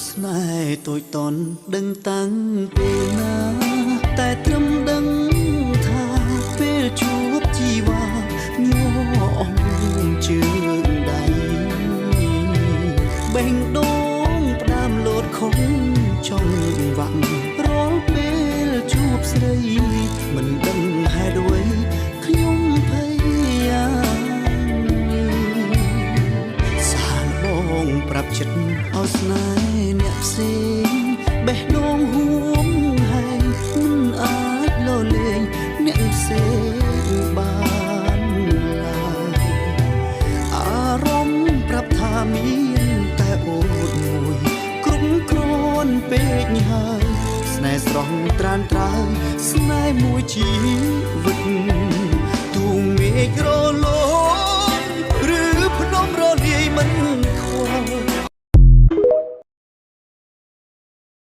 ស្នេហ៍តូចតន់ដឹងតាំងពេលណាតែត្រឹមដឹងថាពេលជួបជីវ៉ាញ័រអស់ជើងដៃបេះដូងផ្ដាំលោតខំចង់វាក់រាល់ពេលជួបស្រីមិនដឹងហេតុអ្វីខ្ញុំភ័យសាលបងប្រាប់ចិត្តឲ្យស្នេហ៍អ្នកផ្សេងបេះដូងហួងហែងមិនអាចលលែងអ្នកផ្សេងបានឡើយអារម្មណ៍ប្រាប់ថាមានតែអូនមួយគ្រប់គ្រាន់ពេកហើយស្នេហ៍ស្រស់ត្រានត្រើយស្នេហ៍មួយជីវិតទូមេឃរលោ